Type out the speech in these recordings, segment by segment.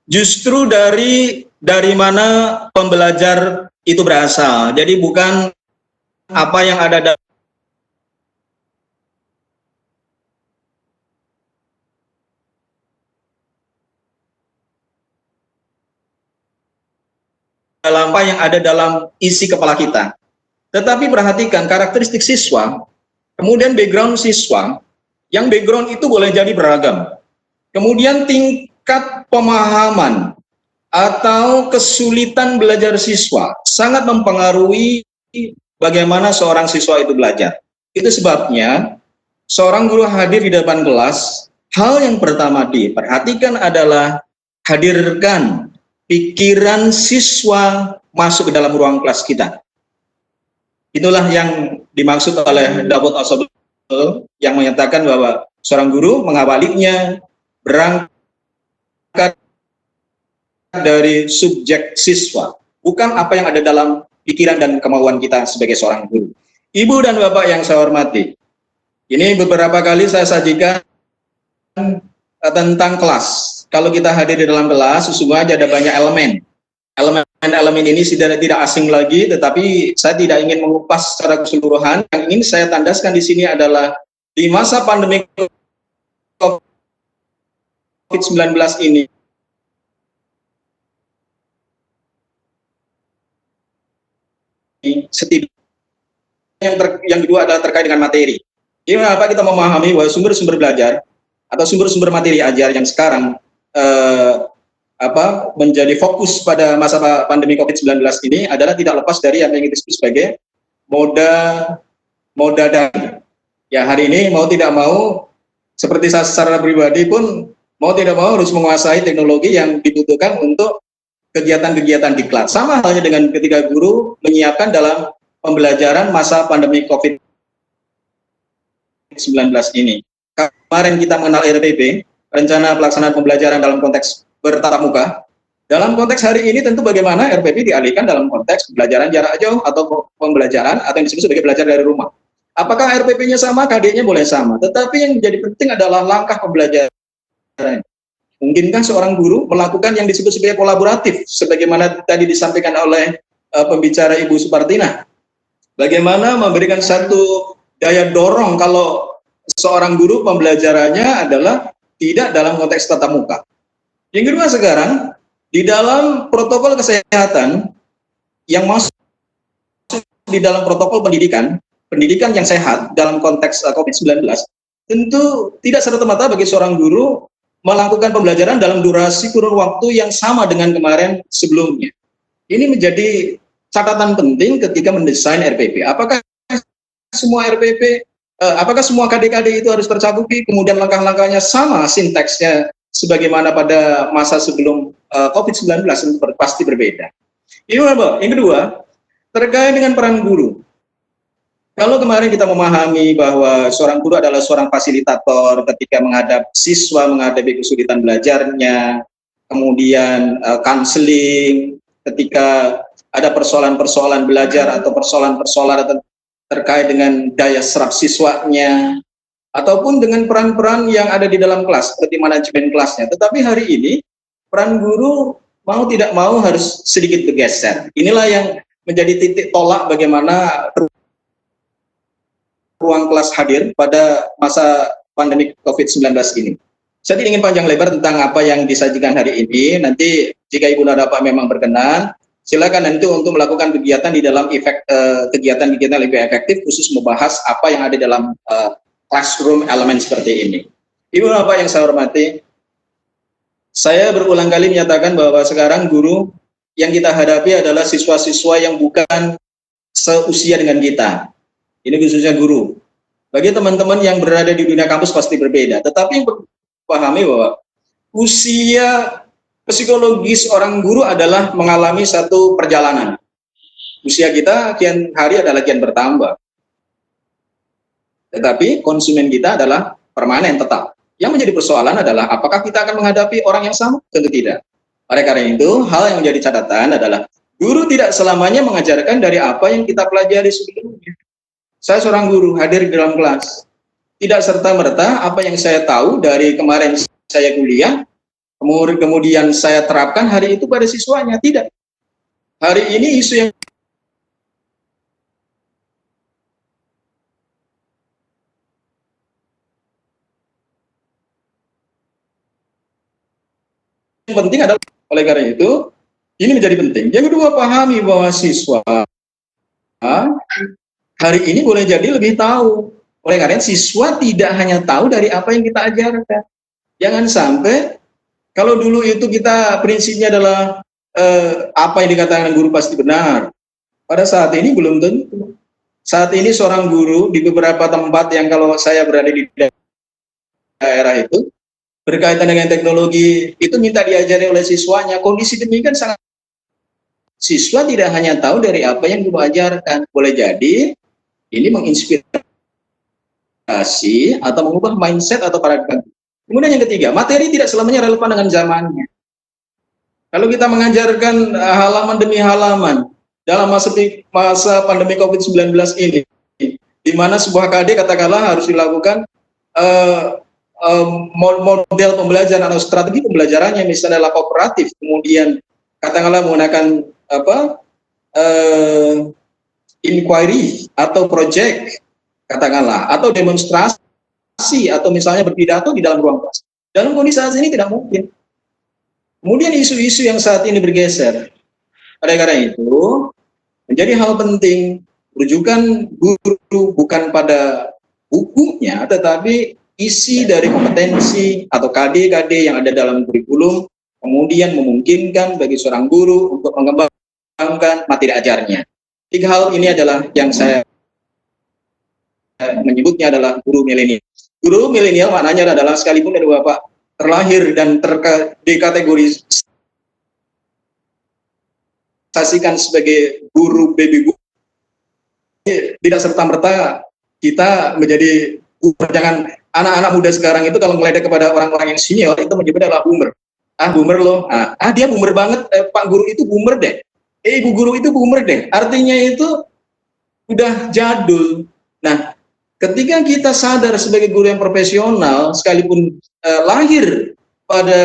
Justru dari mana pembelajar itu berasal. Jadi bukan apa yang ada dalam apa yang ada dalam isi kepala kita. Tetapi perhatikan karakteristik siswa, kemudian background siswa, yang background itu boleh jadi beragam. Kemudian tingkat pemahaman atau kesulitan belajar siswa sangat mempengaruhi bagaimana seorang siswa itu belajar. Itu sebabnya seorang guru hadir di depan kelas, hal yang pertama diperhatikan adalah hadirkan pikiran siswa masuk ke dalam ruang kelas kita. Itulah yang dimaksud oleh Daud Alsobel yang menyatakan bahwa seorang guru mengawalinya berangkat dari subjek siswa, bukan apa yang ada dalam pikiran dan kemauan kita sebagai seorang guru. Ibu dan Bapak yang saya hormati, ini beberapa kali saya sajikan tentang kelas. Kalau kita hadir di dalam kelas, sesungguhnya ada banyak elemen. Elemen ini tidak asing lagi, tetapi saya tidak ingin mengupas secara keseluruhan. Yang ingin saya tandaskan di sini adalah di masa pandemi COVID-19 ini, setidaknya yang kedua adalah terkait dengan materi. Ini apa kita memahami bahwa sumber-sumber belajar atau sumber-sumber materi ajar yang sekarang menjadi fokus pada masa pandemi COVID-19 ini adalah tidak lepas dari yang kita sebut sebagai moda daring. Ya, hari ini mau tidak mau, seperti saya secara pribadi pun mau tidak mau harus menguasai teknologi yang dibutuhkan untuk kegiatan-kegiatan di kelas. Sama halnya dengan ketika guru menyiapkan dalam pembelajaran masa pandemi COVID-19 ini. Kemarin kita mengenal RPP, rencana pelaksanaan pembelajaran dalam konteks bertatap muka. Dalam konteks hari ini tentu bagaimana RPP dialihkan dalam konteks pembelajaran jarak jauh atau pembelajaran atau yang disebut sebagai belajar dari rumah. Apakah RPP-nya sama, KD-nya boleh sama, tetapi yang menjadi penting adalah langkah pembelajaran. Mungkinkah seorang guru melakukan yang disebut sebagai kolaboratif, sebagaimana tadi disampaikan oleh pembicara Ibu Supartina? Bagaimana memberikan satu daya dorong kalau seorang guru pembelajarannya adalah tidak dalam konteks tatap muka. Yang kedua sekarang, di dalam protokol kesehatan yang masuk di dalam protokol pendidikan yang sehat dalam konteks COVID-19, tentu tidak serta-merta bagi seorang guru melakukan pembelajaran dalam durasi kurun waktu yang sama dengan kemarin sebelumnya. Ini menjadi catatan penting ketika mendesain RPP. Apakah semua RPP, apakah semua KD-KD itu harus tercakupi, kemudian langkah-langkahnya sama sinteksnya sebagaimana pada masa sebelum COVID-19, itu pasti berbeda. Yang kedua, terkait dengan peran guru. Kalau kemarin kita memahami bahwa seorang guru adalah seorang fasilitator ketika siswa menghadapi kesulitan belajarnya, kemudian counseling, ketika ada persoalan-persoalan belajar atau persoalan-persoalan terkait dengan daya serap siswanya, ataupun dengan peran-peran yang ada di dalam kelas, seperti manajemen kelasnya. Tetapi hari ini, peran guru mau tidak mau harus sedikit bergeser. Inilah yang menjadi titik tolak bagaimana ruang kelas hadir pada masa pandemi COVID-19 ini. Saya tidak ingin panjang lebar tentang apa yang disajikan hari ini. Nanti jika Ibu Nadapa memang berkenan, silakan nanti untuk melakukan kegiatan di dalam kegiatan-kegiatan lebih efektif, khusus membahas apa yang ada dalam classroom elemen seperti ini. Ibu Bapak yang saya hormati, saya berulang kali menyatakan bahwa sekarang guru yang kita hadapi adalah siswa-siswa yang bukan seusia dengan kita. Ini khususnya guru. Bagi teman-teman yang berada di dunia kampus pasti berbeda. Tetapi pahami bahwa usia psikologis orang guru adalah mengalami satu perjalanan. Usia kita kian hari adalah kian bertambah. Tetapi konsumen kita adalah permanen tetap. Yang menjadi persoalan adalah apakah kita akan menghadapi orang yang sama? Tentu tidak. Oleh karena itu, hal yang menjadi catatan adalah guru tidak selamanya mengajarkan dari apa yang kita pelajari sebelumnya. Saya seorang guru hadir di dalam kelas. Tidak serta-merta apa yang saya tahu dari kemarin saya kuliah, kemudian saya terapkan hari itu pada siswanya. Tidak. Hari ini isu yang penting adalah, oleh karena itu ini menjadi penting. Yang kedua, pahami bahwa siswa hari ini boleh jadi lebih tahu. Oleh karena itu, siswa tidak hanya tahu dari apa yang kita ajarkan. Jangan sampai, kalau dulu itu kita prinsipnya adalah apa yang dikatakan guru pasti benar. Pada saat ini belum tentu. Saat ini seorang guru di beberapa tempat yang kalau saya berada di daerah itu, berkaitan dengan teknologi, itu minta diajari oleh siswanya. Kondisi demikian sangat, siswa tidak hanya tahu dari apa yang guru ajarkan. Boleh jadi ini menginspirasi atau mengubah mindset atau paradigma. Kemudian yang ketiga, materi tidak selamanya relevan dengan zamannya. Kalau kita mengajarkan halaman demi halaman dalam masa pandemi COVID-19 ini, di mana sebuah KD katakanlah harus dilakukan model pembelajaran atau strategi pembelajarannya misalnya adalah kooperatif, kemudian katakanlah menggunakan inquiry atau project katakanlah, atau demonstrasi, atau misalnya berpidato di dalam ruang kelas. Dalam kondisi saat ini tidak mungkin. Kemudian isu-isu yang saat ini bergeser. Oleh karena itu, menjadi hal penting, rujukan guru bukan pada bukunya, tetapi isi dari kompetensi atau KD-KD yang ada dalam kurikulum, kemudian memungkinkan bagi seorang guru untuk mengembangkan materi ajarnya. Tiga hal ini adalah yang saya menyebutnya adalah guru milenial. Guru milenial maknanya adalah sekalipun dari Bapak terlahir dan dikategorisasikan sebagai guru baby boom, tidak serta-merta kita menjadi boomer. Jangan anak-anak muda sekarang itu kalau meledek kepada orang-orang yang senior itu menyebutnya adalah boomer. Boomer loh. Dia boomer banget. Pak guru itu boomer deh. Ibu guru itu boomer deh. Artinya itu udah jadul. Nah, ketika kita sadar sebagai guru yang profesional, sekalipun lahir pada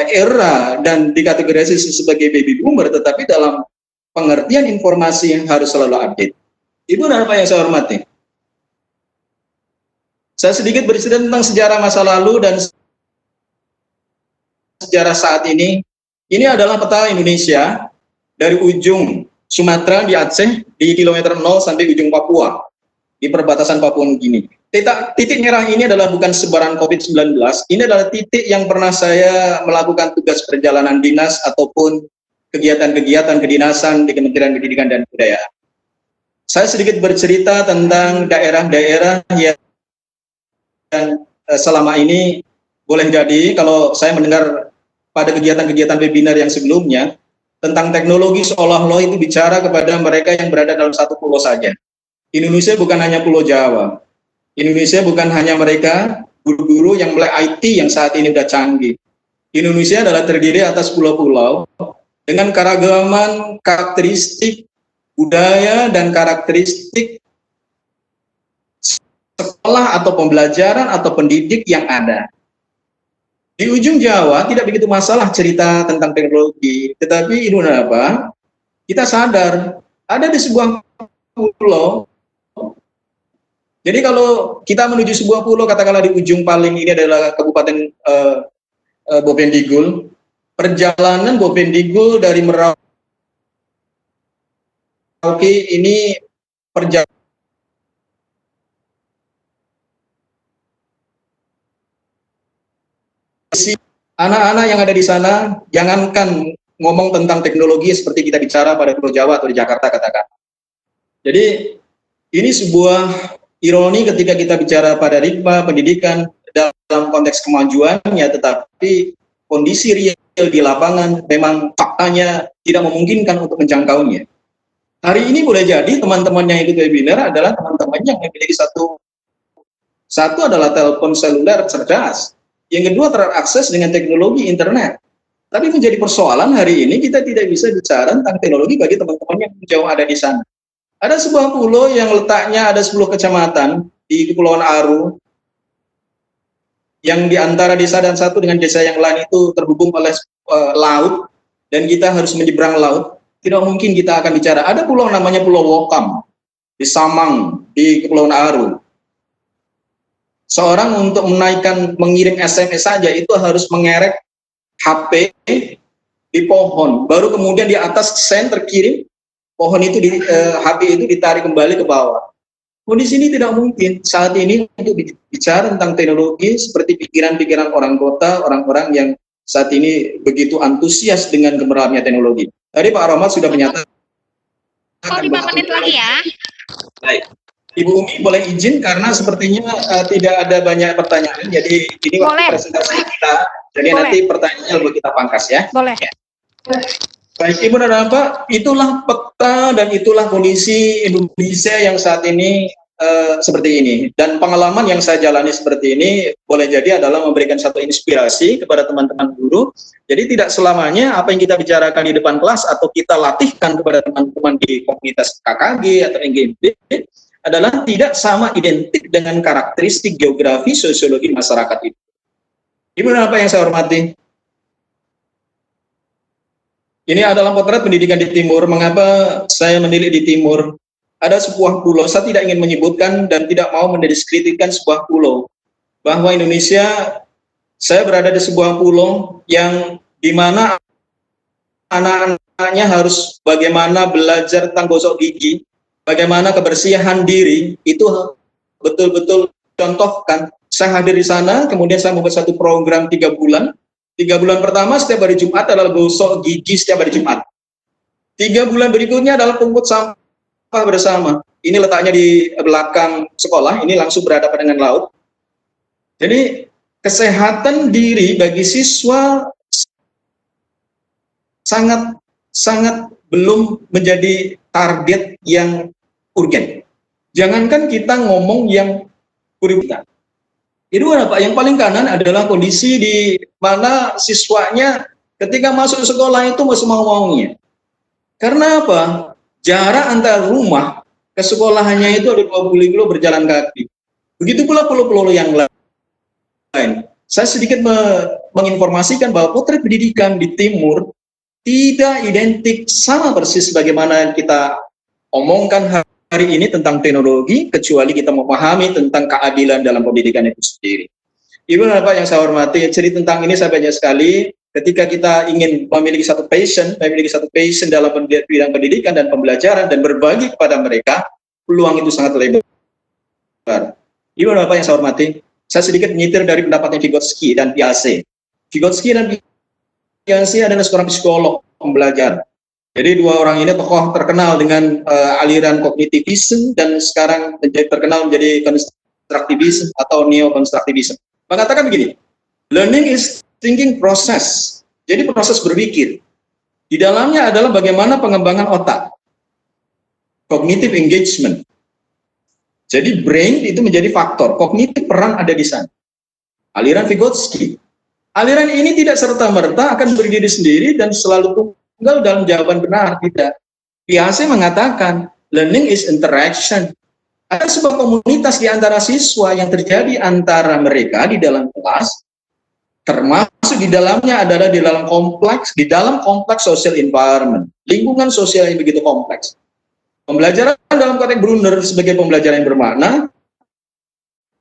era dan dikategorisasi sebagai baby boomer, tetapi dalam pengertian informasi yang harus selalu update. Ibu dan Bapak yang saya hormati, saya sedikit bercerita tentang sejarah masa lalu dan sejarah saat ini. Ini adalah peta Indonesia dari ujung Sumatera di Aceh di kilometer 0 sampai ujung Papua di perbatasan Papua Nugini. Titik merah ini adalah bukan sebaran COVID-19, ini adalah titik yang pernah saya melakukan tugas perjalanan dinas ataupun kegiatan-kegiatan kedinasan di Kementerian Pendidikan dan Kebudayaan. Saya sedikit bercerita tentang daerah-daerah yang selama ini boleh jadi kalau saya mendengar pada kegiatan-kegiatan webinar yang sebelumnya tentang teknologi seolah-olah itu bicara kepada mereka yang berada dalam satu pulau saja. Indonesia bukan hanya Pulau Jawa. Indonesia bukan hanya mereka guru-guru yang mulai IT yang saat ini sudah canggih. Indonesia adalah terdiri atas pulau-pulau dengan keragaman karakteristik budaya dan karakteristik sekolah atau pembelajaran atau pendidik yang ada. Di ujung Jawa tidak begitu masalah cerita tentang teknologi, tetapi ini apa? Kita sadar ada di sebuah pulau. Jadi kalau kita menuju sebuah pulau, katakanlah di ujung paling ini adalah Kabupaten Bovendigul, perjalanan Bovendigul dari Merauke ini perjalanan anak-anak yang ada di sana, jangankan ngomong tentang teknologi seperti kita bicara pada Pulau Jawa atau di Jakarta katakan. Jadi ini sebuah ironi ketika kita bicara pada ritme pendidikan dalam konteks kemajuannya, tetapi kondisi real di lapangan memang faktanya tidak memungkinkan untuk menjangkaunya. Hari ini boleh jadi teman-teman yang ikut webinar adalah teman-teman yang memiliki satu adalah telepon seluler cerdas, yang kedua terakses dengan teknologi internet. Tapi menjadi persoalan hari ini kita tidak bisa bicara tentang teknologi bagi teman-teman yang jauh ada di sana. Ada sebuah pulau yang letaknya ada 10 kecamatan di Kepulauan Aru. yang di antara desa dan satu dengan desa yang lain itu terhubung oleh laut, dan kita harus menyeberang laut, tidak mungkin kita akan bicara. Ada pulau namanya Pulau Wokam, di Samang, di Kepulauan Aru. Seorang untuk mengirim SMS saja itu harus mengerek HP di pohon, baru kemudian di atas send terkirim, pohon itu HP itu ditarik kembali ke bawah. Kondisi ini tidak mungkin saat ini untuk bicara tentang teknologi seperti pikiran-pikiran orang kota, orang-orang yang saat ini begitu antusias dengan gemerlapnya teknologi. Tadi Pak Romat sudah menyatakan. 5 menit lagi ya. Baik. Ibu Umi boleh izin karena sepertinya tidak ada banyak pertanyaan, jadi ini waktu presentasi kita, jadi nanti pertanyaannya lebih kita pangkas ya. Boleh. Ya. Baik Ibu dan Bapak, itulah peta dan itulah kondisi Indonesia yang saat ini seperti ini. Dan pengalaman yang saya jalani seperti ini boleh jadi adalah memberikan satu inspirasi kepada teman-teman guru. Jadi tidak selamanya apa yang kita bicarakan di depan kelas atau kita latihkan kepada teman-teman di komunitas KKG atau NGMB adalah tidak sama identik dengan karakteristik geografi sosiologi masyarakat itu. Ibu dan Bapak yang saya hormati, ini adalah potret pendidikan di Timur. Mengapa saya menilai di Timur? Ada sebuah pulau, saya tidak ingin menyebutkan dan tidak mau mendeskripsikan sebuah pulau. Bahwa Indonesia, saya berada di sebuah pulau yang dimana anak-anaknya harus bagaimana belajar tentang gosok gigi, bagaimana kebersihan diri, itu betul-betul contohkan. Saya hadir di sana, kemudian saya membuat satu program 3 bulan. 3 bulan pertama setiap hari Jumat adalah gosok gigi setiap hari Jumat. 3 bulan berikutnya adalah pungut sampah bersama. Ini letaknya di belakang sekolah, ini langsung berhadapan dengan laut. Jadi kesehatan diri bagi siswa sangat belum menjadi target yang urgen. Jangankan kita ngomong yang kurikulum. Itu apa? Yang paling kanan adalah kondisi di mana siswanya ketika masuk sekolah itu masih mau-maunya. Karena apa? Jarak antara rumah ke sekolahannya itu ada 20 kilo berjalan kaki. Begitu pula pulau-pulau yang lain. Saya sedikit menginformasikan bahwa potret pendidikan di Timur tidak identik sama persis bagaimana kita omongkan hari ini tentang teknologi, kecuali kita memahami tentang keadilan dalam pendidikan itu sendiri. Ibu dan Bapak yang saya hormati, cerita tentang ini saya banyak sekali. Ketika kita ingin memiliki satu passion dalam bidang pendidikan dan pembelajaran dan berbagi kepada mereka, peluang itu sangat lebar. Ibu dan Bapak yang saya hormati, saya sedikit menyitir dari pendapatnya Vygotsky dan Piaget. Vygotsky dan Piaget adalah seorang psikolog pembelajar. Jadi 2 orang ini tokoh terkenal dengan aliran kognitivisme dan sekarang terkenal menjadi konstruktivisme atau neo-konstruktivisme. Mengatakan begini, learning is thinking process. Jadi proses berpikir. Di dalamnya adalah bagaimana pengembangan otak. Cognitive engagement. Jadi brain itu menjadi faktor, kognitif peran ada di sana. Aliran Vygotsky. Aliran ini tidak serta-merta akan berdiri sendiri dan selalu tunggal dalam jawaban benar, tidak. Piaget mengatakan, learning is interaction. Ada sebuah komunitas di antara siswa yang terjadi antara mereka di dalam kelas, termasuk di dalamnya adalah di dalam kompleks social environment, lingkungan sosial yang begitu kompleks. Pembelajaran dalam konteks Brunner sebagai pembelajaran yang bermakna,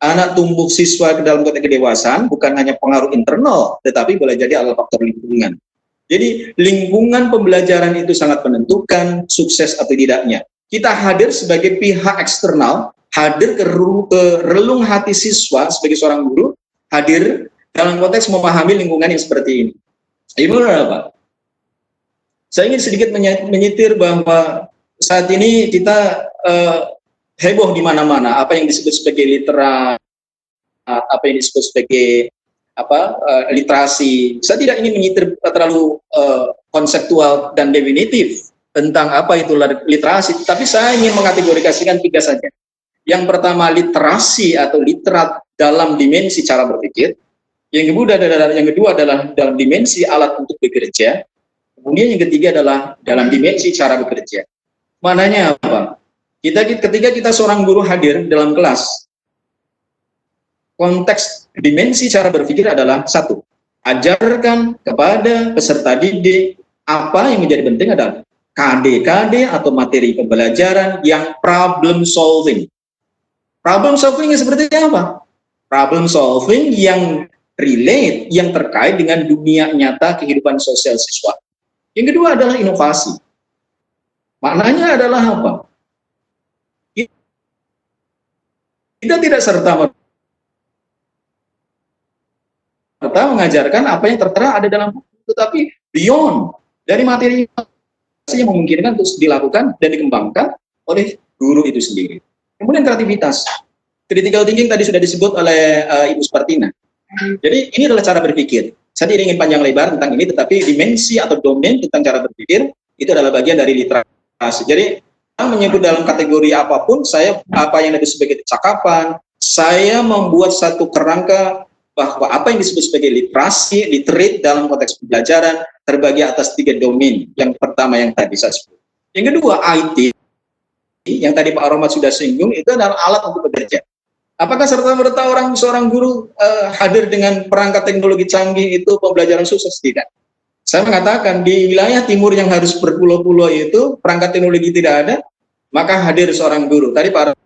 anak tumbuh siswa ke dalam konteks kedewasaan bukan hanya pengaruh internal, tetapi boleh jadi adalah faktor lingkungan. Jadi lingkungan pembelajaran itu sangat menentukan sukses atau tidaknya. Kita hadir sebagai pihak eksternal, hadir ke relung hati siswa sebagai seorang guru, hadir dalam konteks memahami lingkungan yang seperti ini. Ibu dan Bapak, saya ingin sedikit menyitir bahwa saat ini kita heboh di mana-mana, apa yang disebut sebagai literat, apa yang disebut sebagai literasi. Saya tidak ingin menyitir terlalu konseptual dan definitif tentang apa itu literasi, tapi saya ingin mengategorikan 3 saja. Yang pertama literasi atau literat dalam dimensi cara berpikir. Yang kedua adalah dalam dimensi alat untuk bekerja. Kemudian yang ketiga adalah dalam dimensi cara bekerja. Maknanya apa? Ketika kita seorang guru hadir dalam kelas, konteks dimensi cara berpikir adalah satu, ajarkan kepada peserta didik apa yang menjadi penting adalah KD-KD atau materi pembelajaran yang problem solving. Problem solving seperti apa? Problem solving yang relate, yang terkait dengan dunia nyata kehidupan sosial siswa. Yang kedua adalah inovasi. Maknanya adalah apa? Kita tidak serta-merta mengajarkan apa yang tertera ada dalam buku, tetapi beyond dari materi yang memungkinkan untuk dilakukan dan dikembangkan oleh guru itu sendiri. Kemudian kreativitas. Critical thinking tadi sudah disebut oleh Ibu Spartina. Jadi ini adalah cara berpikir. Saya tidak ingin panjang lebar tentang ini, tetapi dimensi atau domain tentang cara berpikir itu adalah bagian dari literasi. Jadi menyebut dalam kategori apapun, saya apa yang disebut sebagai cakapan, saya membuat satu kerangka bahwa apa yang disebut sebagai literasi, literate dalam konteks pembelajaran terbagi atas 3 domain. Yang pertama yang tadi saya sebut. Yang kedua IT, yang tadi Pak Rohmat sudah singgung, itu adalah alat untuk bekerja. Apakah serta-merta seorang guru hadir dengan perangkat teknologi canggih itu pembelajaran sukses? Tidak. Saya mengatakan di wilayah timur yang harus berpulau-pulau itu perangkat teknologi tidak ada, maka hadir seorang guru. Tadi Pak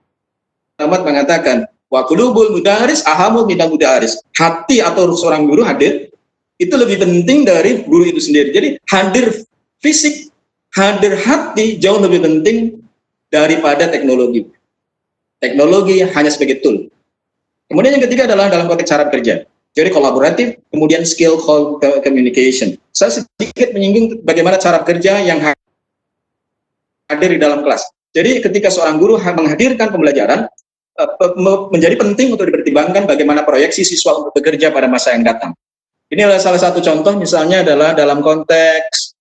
Rohmat mengatakan, wa qulubul mudaris ahamul minal mudaris. Hati atau seorang guru hadir itu lebih penting dari guru itu sendiri. Jadi hadir fisik, hadir hati jauh lebih penting daripada teknologi. Teknologi hanya sebagai tool. Kemudian yang ketiga adalah dalam konteks cara kerja. Jadi kolaboratif, kemudian skill communication. Saya sedikit menyinggung bagaimana cara kerja yang hadir di dalam kelas. Jadi ketika seorang guru menghadirkan pembelajaran, menjadi penting untuk dipertimbangkan bagaimana proyeksi siswa untuk bekerja pada masa yang datang. Ini adalah salah satu contoh, misalnya adalah dalam konteks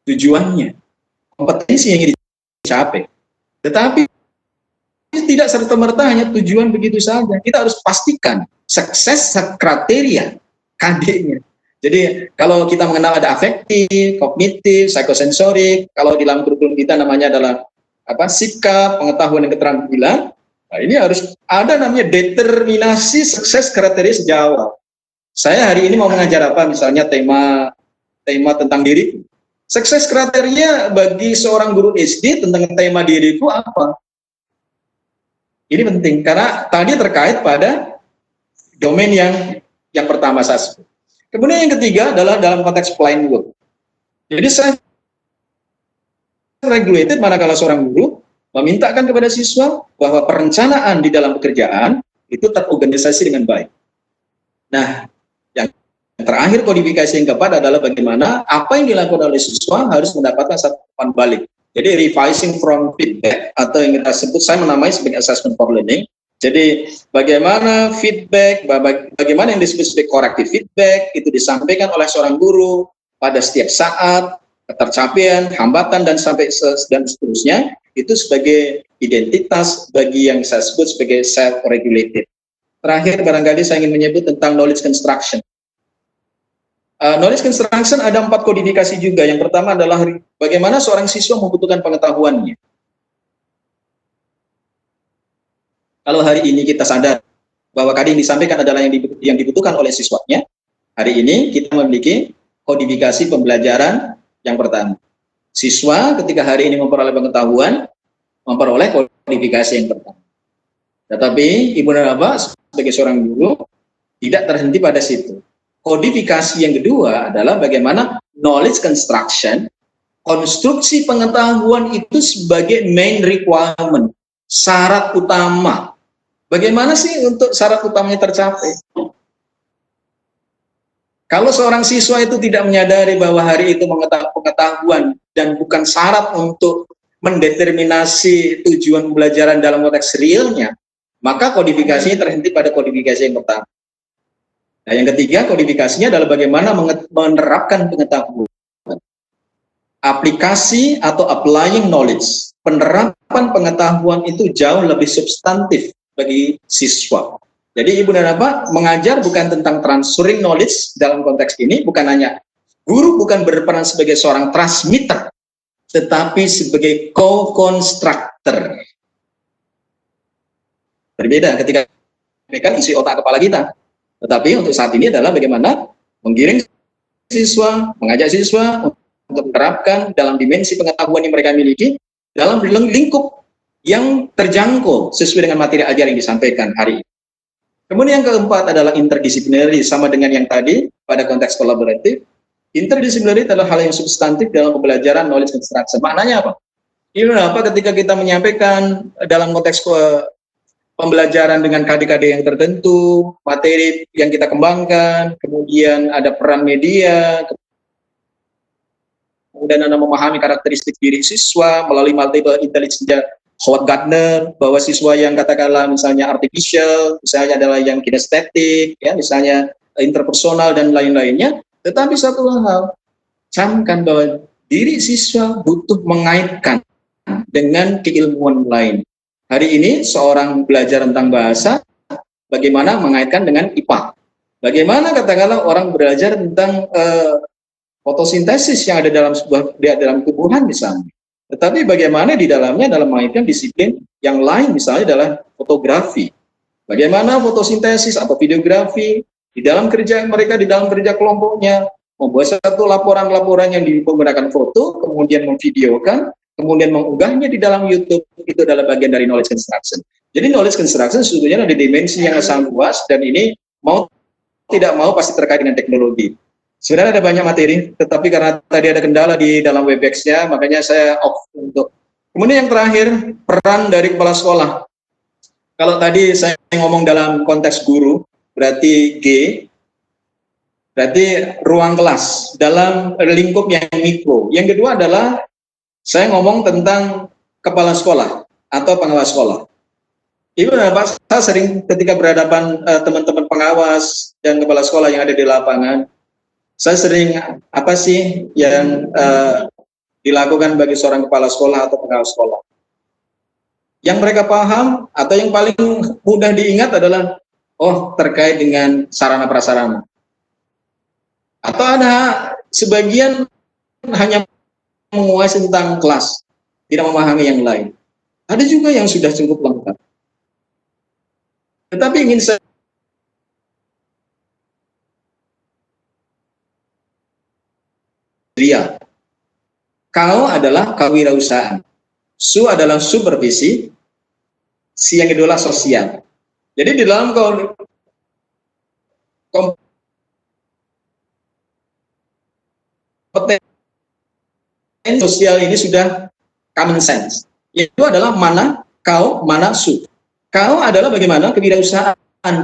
tujuannya, kompetensi yang ingin dicapai. Tetapi tidak serta-merta hanya tujuan begitu saja. Kita harus pastikan sukses kriteria KD-nya. Jadi kalau kita mengenal ada afektif, kognitif, psikosensorik, kalau di dalam kurikulum kita namanya adalah sikap, pengetahuan dan keterampilan. Nah, ini harus ada namanya determinasi sukses kriteria sejak awal. Saya hari ini mau mengajar apa? Misalnya tema tentang diriku. Sukses kriteria bagi seorang guru SD tentang tema diriku apa? Ini penting karena tadi terkait pada domain yang pertama saya sebut. Kemudian yang ketiga adalah dalam konteks plain work. Jadi saya regulated manakala seorang guru memintakan kepada siswa bahwa perencanaan di dalam pekerjaan itu terorganisasi dengan baik. Nah, yang terakhir kodifikasi yang keempat adalah bagaimana apa yang dilakukan oleh siswa harus mendapatkan satu umpan balik. Jadi revising from feedback atau yang kita sebut, saya menamai sebagai assessment for learning. Jadi bagaimana feedback, bagaimana yang disebut sebagai corrective feedback itu disampaikan oleh seorang guru pada setiap saat, ketercapaian, hambatan dan sampai dan seterusnya itu sebagai identitas bagi yang saya sebut sebagai self-regulated. Terakhir barangkali saya ingin menyebut tentang knowledge construction. Knowledge construction ada 4 kodifikasi juga. Yang pertama adalah bagaimana seorang siswa membutuhkan pengetahuannya. Kalau hari ini kita sadar bahwa KD yang disampaikan adalah yang dibutuhkan oleh siswanya, hari ini kita memiliki kodifikasi pembelajaran yang pertama. Siswa ketika hari ini memperoleh pengetahuan, memperoleh kodifikasi yang pertama. Tetapi Ibu dan Bapak sebagai seorang guru tidak terhenti pada situ. Kodifikasi yang kedua adalah bagaimana knowledge construction, konstruksi pengetahuan itu sebagai main requirement, syarat utama. Bagaimana sih untuk syarat utamanya tercapai? Kalau seorang siswa itu tidak menyadari bahwa hari itu pengetahuan dan bukan syarat untuk mendeterminasi tujuan pembelajaran dalam konteks realnya, maka kodifikasinya terhenti pada kodifikasi yang pertama. Nah, yang ketiga kodifikasinya adalah bagaimana menerapkan pengetahuan. Aplikasi atau applying knowledge. Penerapan pengetahuan itu jauh lebih substantif bagi siswa. Jadi Ibu dan Bapak, mengajar bukan tentang transferring knowledge dalam konteks ini, bukan hanya guru bukan berperan sebagai seorang transmitter, tetapi sebagai co-constructor. Berbeda ketika mekan isi otak kepala kita. Tetapi untuk saat ini adalah bagaimana menggiring siswa, mengajak siswa untuk menerapkan dalam dimensi pengetahuan yang mereka miliki dalam lingkup yang terjangkau sesuai dengan materi ajar yang disampaikan hari ini. Kemudian yang keempat adalah interdisciplinary, sama dengan yang tadi pada konteks kolaboratif. Interdisciplinary adalah hal yang substantif dalam pembelajaran knowledge construction. Maknanya apa? Ini apa ketika kita menyampaikan dalam konteks pembelajaran dengan KD-KD yang tertentu, materi yang kita kembangkan, kemudian ada peran media, kemudian Anda memahami karakteristik diri siswa melalui multiple intelligence Howard Gardner, bahwa siswa yang katakanlah misalnya artificial, misalnya adalah yang kinestetik, ya, misalnya interpersonal dan lain-lainnya. Tetapi satu hal, camkan bahwa diri siswa butuh mengaitkan dengan keilmuan lain. Hari ini seorang belajar tentang bahasa, bagaimana mengaitkan dengan IPA. Bagaimana katakanlah orang belajar tentang fotosintesis yang ada dalam tubuhan misalnya. Tetapi bagaimana di dalamnya dalam mengaitkan disiplin yang lain, misalnya adalah fotografi. Bagaimana fotosintesis atau videografi di dalam kerja mereka, di dalam kerja kelompoknya, membuat satu laporan-laporan yang menggunakan foto, kemudian memvideokan, kemudian mengunggahnya di dalam YouTube, itu adalah bagian dari knowledge construction. Jadi knowledge construction sebetulnya ada dimensi yang sangat luas, dan ini mau tidak mau pasti terkait dengan teknologi. Sebenarnya ada banyak materi, tetapi karena tadi ada kendala di dalam Webex-nya, makanya saya off untuk. Kemudian yang terakhir, peran dari kepala sekolah. Kalau tadi saya ngomong dalam konteks guru, berarti G, berarti ruang kelas dalam lingkup yang mikro. Yang kedua adalah saya ngomong tentang kepala sekolah atau pengawas sekolah. Ibu dan Bapak, saya sering ketika berhadapan teman-teman pengawas dan kepala sekolah yang ada di lapangan, saya sering apa sih yang dilakukan bagi seorang kepala sekolah atau pengawas sekolah. Yang mereka paham atau yang paling mudah diingat adalah, oh, terkait dengan sarana prasarana. Atau ada sebagian hanya menguasai tentang kelas, tidak memahami yang lain. Ada juga yang sudah cukup lengkap. Tetapi ingin saya lihat, kau adalah kewirausahaan, su adalah supervisi, si yang kedua sosial. Jadi di dalam kompetensi sosial ini sudah common sense. Itu adalah mana kau, mana su. Kau adalah bagaimana kewirausahaan,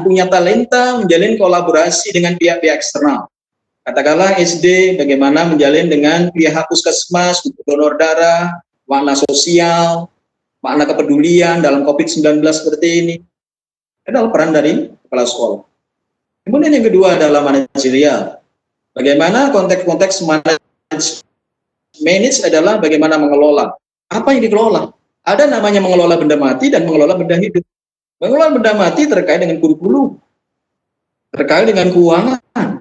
punya talenta menjalin kolaborasi dengan pihak-pihak eksternal. Katakanlah SD, bagaimana menjalin dengan pihak puskesmas untuk donor darah, makna sosial, makna kepedulian dalam COVID-19 seperti ini. Adalah peran dari kepala sekolah. Kemudian yang kedua adalah manajerial. Bagaimana konteks-konteks manage adalah bagaimana mengelola. Apa yang dikelola? Ada namanya mengelola benda mati dan mengelola benda hidup. Mengelola benda mati terkait dengan kurikulum, terkait dengan keuangan,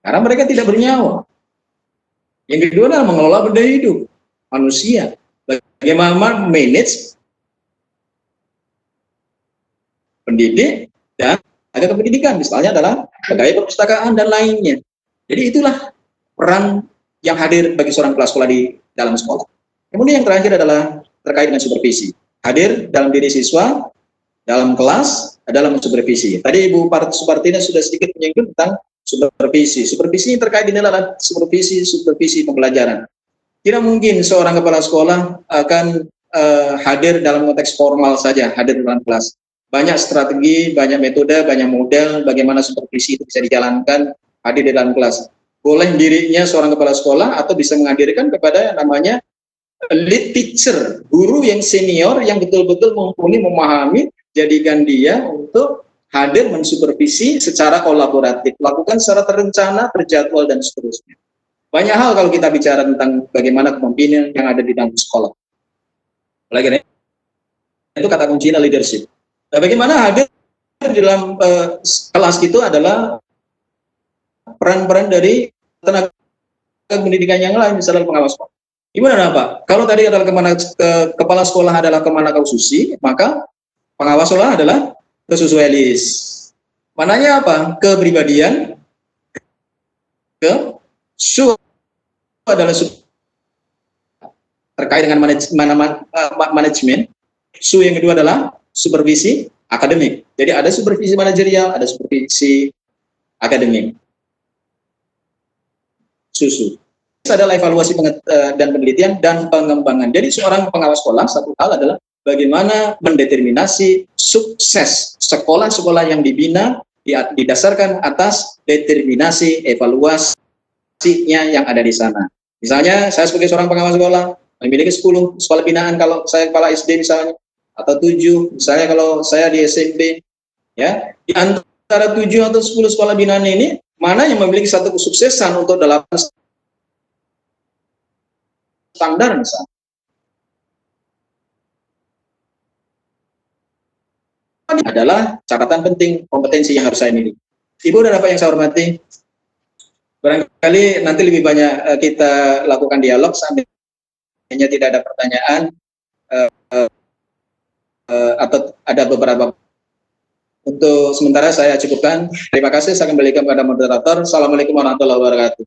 karena mereka tidak bernyawa. Yang kedua adalah mengelola benda hidup, manusia. Bagaimana manage pendidik dan ada pendidikan, misalnya adalah pegawai perpustakaan dan lainnya. Jadi itulah peran yang hadir bagi seorang kepala sekolah di dalam sekolah. Kemudian yang terakhir adalah terkait dengan supervisi. Hadir dalam diri siswa, dalam kelas, adalah mensupervisi. Tadi Ibu Supartina sudah sedikit menyinggung tentang supervisi. Supervisi yang terkait ini adalah supervisi pembelajaran. Tidak mungkin seorang kepala sekolah akan hadir dalam konteks formal saja, hadir dalam kelas. Banyak strategi, banyak metode, banyak model bagaimana supervisi itu bisa dijalankan hadir di dalam kelas. Boleh dirinya seorang kepala sekolah atau bisa menghadirkan kepada yang namanya lead teacher, guru yang senior yang betul-betul mumpuni, memahami, jadikan dia untuk hadir mensupervisi secara kolaboratif, lakukan secara terencana, terjadwal, dan seterusnya. Banyak hal kalau kita bicara tentang bagaimana kepemimpinan yang ada di dalam sekolah. Lagi itu kata kuncinya leadership. Nah, bagaimana hadir di dalam kelas itu adalah peran-peran dari tenaga pendidikan yang lain, misalnya pengawas sekolah. Gimana Pak? Kalau tadi adalah kepala sekolah adalah kemana kau susi, maka pengawas sekolah adalah kesusuelis. Mananya apa? Kepribadian, ke su adalah terkait dengan manajemen. Su yang kedua adalah supervisi akademik. Jadi ada supervisi manajerial, ada supervisi akademik. Susu adalah evaluasi dan penelitian dan pengembangan. Jadi seorang pengawas sekolah satu hal adalah bagaimana mendeterminasi sukses sekolah-sekolah yang dibina didasarkan atas determinasi evaluasinya yang ada di sana. Misalnya saya sebagai seorang pengawas sekolah memiliki 10 sekolah binaan kalau saya kepala SD misalnya, atau 7 misalnya kalau saya di SMP, ya di antara 7 atau 10 sekolah binaan ini mana yang memiliki satu kesuksesan untuk 8 standar misalnya. Adalah catatan penting kompetensi yang harus saya miliki. Ibu dan Bapak yang saya hormati, barangkali nanti lebih banyak kita lakukan dialog seandainya tidak ada pertanyaan atau ada beberapa. Untuk sementara saya cukupkan. Terima kasih. Saya kembalikan kepada moderator. Assalamualaikum warahmatullahi wabarakatuh.